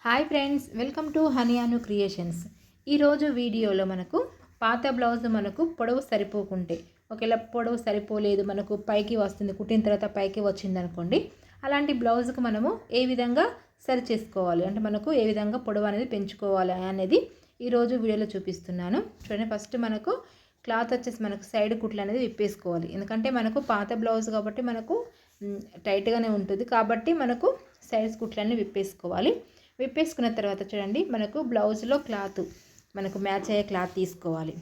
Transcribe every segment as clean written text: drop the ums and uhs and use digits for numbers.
Hi friends, welcome to honey Anu creations. ఈరోజు వీడియోలో మనకు పాత బ్లౌజ్ మనకు పొడవు సరిపోకుంటే, ఒకవేళ పొడవు సరిపోలేదు, మనకు పైకి వస్తుంది, కుట్టిన తర్వాత పైకి వచ్చింది అనుకోండి, అలాంటి బ్లౌజ్కి మనము ఏ విధంగా సరి చేసుకోవాలి, అంటే మనకు ఏ విధంగా పొడవు అనేది పెంచుకోవాలి అనేది ఈరోజు వీడియోలో చూపిస్తున్నాను. చూడండి, ఫస్ట్ మనకు క్లాత్ వచ్చేసి మనకు సైడ్ కుట్లు అనేది విప్పేసుకోవాలి. ఎందుకంటే మనకు పాత బ్లౌజ్ కాబట్టి మనకు టైట్గానే ఉంటుంది, కాబట్టి మనకు సైడ్స్ కుట్లన్నీ విప్పేసుకోవాలి. విప్పేసుకున్న తర్వాత చూడండి, మనకు బ్లౌజ్లో క్లాత్ మనకు మ్యాచ్ అయ్యే క్లాత్ తీసుకోవాలి.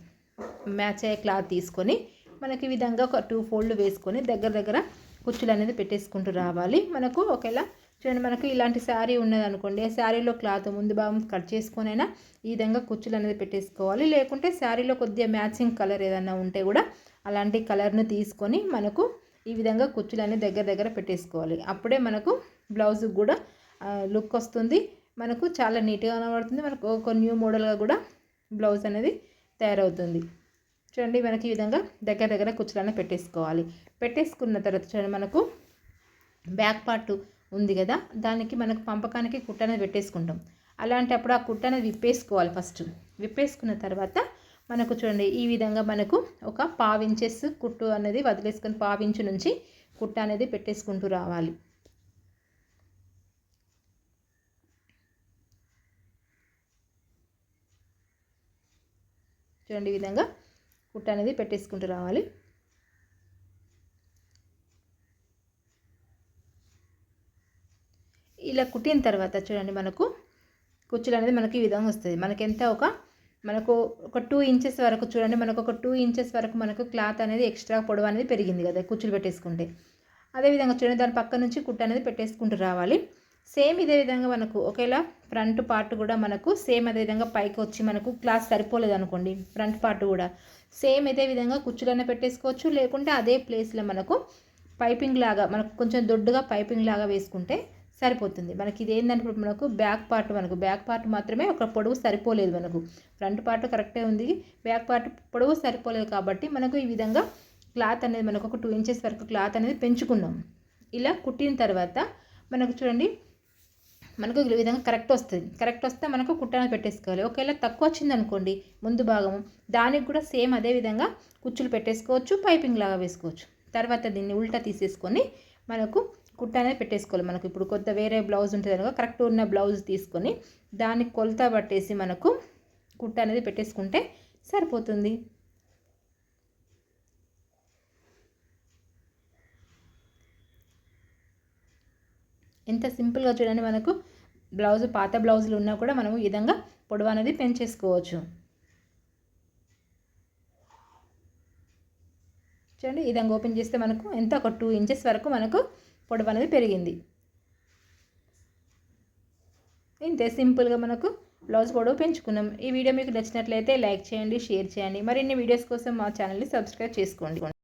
మ్యాచ్ అయ్యే క్లాత్ తీసుకొని మనకి ఈ విధంగా ఒక 2 ఫోల్డ్ వేసుకొని దగ్గర కుచ్చులు అనేది పెట్టేసుకుంటూ రావాలి. మనకు ఒకవేళ చూడండి, మనకు ఇలాంటి శారీ ఉన్నదనుకోండి, శారీలో క్లాత్ ముందు భాగం కట్ చేసుకొనైనా ఈ విధంగా కుచ్చులు అనేది పెట్టేసుకోవాలి. లేకుంటే శారీలో కొద్దిగా మ్యాచింగ్ కలర్ ఏదన్నా ఉంటే కూడా అలాంటి కలర్ను తీసుకొని మనకు ఈ విధంగా కుచ్చులు అనేది దగ్గర పెట్టేసుకోవాలి. అప్పుడే మనకు బ్లౌజ్కి కూడా లుక్ వస్తుంది, మనకు చాలా నీట్గా కనబడుతుంది. మనకు ఒక న్యూ మోడల్గా కూడా బ్లౌజ్ అనేది తయారవుతుంది. చూడండి, మనకి ఈ విధంగా దగ్గర కుచ్చులన్నీ పెట్టేసుకోవాలి. పెట్టేసుకున్న తర్వాత చూడండి, మనకు బ్యాక్ పార్ట్ ఉంది కదా, దానికి మనకు పంపకానికి కుట్ట అనేది పెట్టేసుకుంటాం. అలాంటప్పుడు ఆ కుట్ట అనేది విప్పేసుకోవాలి. ఫస్ట్ విప్పేసుకున్న తర్వాత మనకు చూడండి, ఈ విధంగా మనకు ఒక 1/2 ఇంచెస్ కుట్టు అనేది వదిలేసుకొని 1/2 ఇంచు నుంచి కుట్ట అనేది పెట్టేసుకుంటూ రావాలి. చూడండి, ఈ విధంగా కుట్ట అనేది పెట్టేసుకుంటూ రావాలి. ఇలా కుట్టిన తర్వాత చూడండి, మనకు కుచ్చులు అనేది మనకి ఈ విధంగా వస్తుంది. మనకెంత మనకు ఒక 2 ఇంచెస్ వరకు చూడండి, మనకు ఒక 2 ఇంచెస్ వరకు మనకు క్లాత్ అనేది ఎక్స్ట్రా పొడవు అనేది పెరిగింది కదా కుచ్చులు పెట్టేసుకుంటే. అదేవిధంగా చూడండి, దాని పక్క నుంచి కుట్ట అనేది పెట్టేసుకుంటూ రావాలి. సేమ్ ఇదే విధంగా మనకు ఒకవేళ ఫ్రంట్ పార్ట్ కూడా మనకు సేమ్ అదే విధంగా పైకి వచ్చి మనకు క్లాత్ సరిపోలేదు అనుకోండి, ఫ్రంట్ పార్ట్ కూడా సేమ్ ఇదే విధంగా కుచ్చులనే పెట్టేసుకోవచ్చు. లేకుంటే అదే ప్లేస్లో మనకు పైపింగ్ లాగా మనకు కొంచెం దొడ్డుగా పైపింగ్ లాగా వేసుకుంటే సరిపోతుంది. మనకి ఇది ఏంటంటే ఇప్పుడు మనకు బ్యాక్ పార్ట్ మాత్రమే ఒక పొడవు సరిపోలేదు. మనకు ఫ్రంట్ పార్ట్ కరెక్టే ఉంది, బ్యాక్ పార్ట్ పొడవు సరిపోలేదు. కాబట్టి మనకు ఈ విధంగా క్లాత్ అనేది మనకు ఒక 2 ఇంచెస్ వరకు క్లాత్ అనేది పెంచుకున్నాం. ఇలా కుట్టిన తర్వాత మనకు చూడండి, మనకు ఈ విధంగా కరెక్ట్ వస్తే మనకు కుట్టను పెట్టేసుకోవాలి. ఒకవేళ తక్కువ వచ్చింది అనుకోండి ముందు భాగము, దానికి కూడా సేమ్ అదే విధంగా కుచ్చులు పెట్టేసుకోవచ్చు, పైపింగ్ లాగా వేసుకోవచ్చు. తర్వాత దీన్ని ఉల్టా తీసేసుకొని మనకు కుట్ట అనేది పెట్టేసుకోవాలి. మనకు ఇప్పుడు కొత్త వేరే బ్లౌజ్ ఉంటుంది కనుక కరెక్ట్ ఉన్న బ్లౌజ్ తీసుకొని దానికి కొలత పట్టేసి మనకు కుట్ట అనేది పెట్టేసుకుంటే సరిపోతుంది. ఎంత సింపుల్గా చూడండి, మనకు బ్లౌజ్ పాత బ్లౌజులు ఉన్నా కూడా మనము ఈ విధంగా పొడవు అనేది పెంచేసుకోవచ్చు. చూడండి, ఈ విధంగా ఓపెన్ చేస్తే మనకు ఎంత ఒక 2 ఇంచెస్ వరకు మనకు పొడవు అనేది పెరిగింది. ఇంతే సింపుల్గా మనకు బ్లౌజ్ పొడవు పెంచుకున్నాం. ఈ వీడియో మీకు నచ్చినట్లయితే లైక్ చేయండి, షేర్ చేయండి. మరిన్ని వీడియోస్ కోసం మా ఛానల్ని సబ్స్క్రైబ్ చేసుకోండి.